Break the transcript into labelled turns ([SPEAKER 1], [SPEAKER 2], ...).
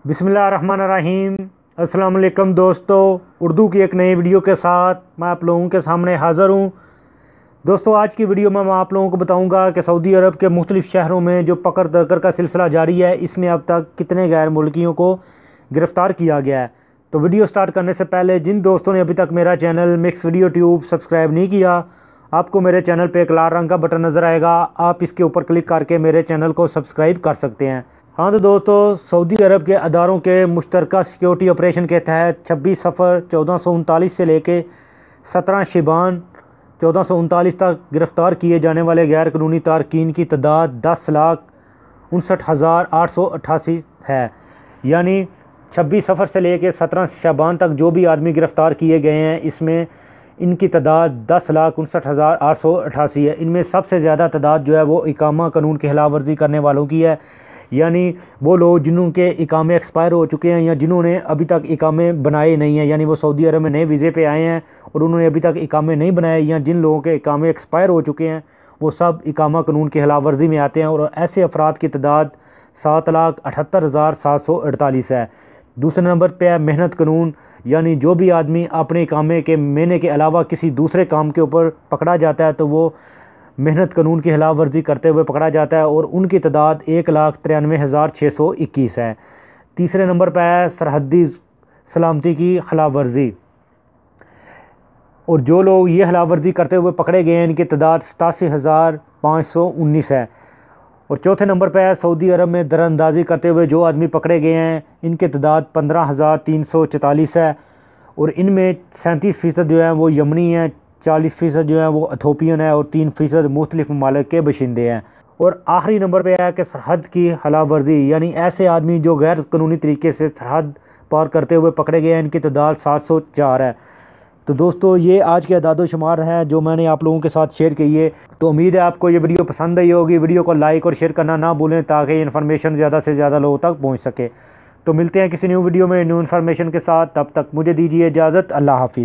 [SPEAKER 1] बिस्मिल्लाहिर्रहमानिर्रहीम। अस्सलाम वालेकुम दोस्तों, उर्दू की एक नई वीडियो के साथ मैं आप लोगों के सामने हाज़िर हूँ। दोस्तों, आज की वीडियो में मैं आप लोगों को बताऊंगा कि सऊदी अरब के मुख्तलिफ़ शहरों में जो पकड़ दरकर का सिलसिला जारी है, इसमें अब तक कितने गैर मुल्कियों को गिरफ़्तार किया गया है। तो वीडियो स्टार्ट करने से पहले जिन दोस्तों ने अभी तक मेरा channel mix video tube subscribe नहीं किया, आपको मेरे चैनल पर एक लाल रंग का बटन नज़र आएगा, आप इसके ऊपर क्लिक करके मेरे चैनल को सब्सक्राइब कर सकते हैं। हाँ तो दोस्तों, सऊदी अरब के अदारों के मुश्तरका सिक्योरिटी ऑपरेशन के तहत 26 सफ़र 1439 से लेके 17 शिबान 1439 तक गिरफ़्तार किए जाने वाले गैर कानूनी तारकीन की तादाद 10,59,888 है। यानी 26 सफ़र से लेके 17 शबान तक जो भी आदमी गिरफ़्तार किए गए हैं, इसमें इनकी तादाद 10,59,888 है। इनमें सबसे ज़्यादा तादाद जो है वो इकामा कानून की खिलाफ वर्जी करने वालों की है, यानी वो लोग जिनके इकामे एक्सपायर हो चुके हैं या जिन्होंने अभी तक इकामे बनाए नहीं हैं, यानी वो सऊदी अरब में नए वीज़े पे आए हैं और उन्होंने अभी तक इकामे नहीं बनाए, या जिन लोगों के इकामे एक्सपायर हो चुके हैं वो सब इकामा कानून की खिलाफ वर्जी में आते हैं। और ऐसे अफराद की तादाद 7,78,748 है। दूसरे नंबर पर है मेहनत कानून, यानी जो भी आदमी अपने इकामे के महीने के अलावा किसी दूसरे काम के ऊपर पकड़ा जाता है तो वो मेहनत कानून की खिलाफ वर्जी करते हुए पकड़ा जाता है, और उनकी तादाद 1,93,621 है। तीसरे नंबर पर है सरहदी सलामती की खिलाफ वर्जी, और जो लोग ये खिलाफ वर्जी करते हुए पकड़े गए हैं इनकी तादाद 87,519 है। और चौथे नंबर पर है सऊदी अरब में दरअंदाजी करते हुए जो आदमी पकड़े गए हैं, इनकी तादाद 15,344 है, और इनमें 37% जो है वो यमनी हैं, 40% जो है वो इथोपियन है, और 3% मुख्तलिफ ममालिक के बशिंदे हैं। और आखिरी नंबर पे है कि सरहद की खिलाफ वर्जी, यानी ऐसे आदमी जो गैर कानूनी तरीके से सरहद पार करते हुए पकड़े गए हैं, इनकी तादाद 704 है। तो दोस्तों, ये आज के अदाद शुमार है जो मैंने आप लोगों के साथ शेयर की है। तो उम्मीद है आपको ये वीडियो पसंद आई होगी। वीडियो को लाइक और शेयर करना ना भूलें ताकि ये इन्फॉर्मेशन ज़्यादा से ज़्यादा लोगों तक पहुँच सके। तो मिलते हैं किसी न्यू वीडियो में न्यू इन्फॉर्मेशन के साथ, तब तक मुझे दीजिए इजाज़त। अल्लाह हाफिज़।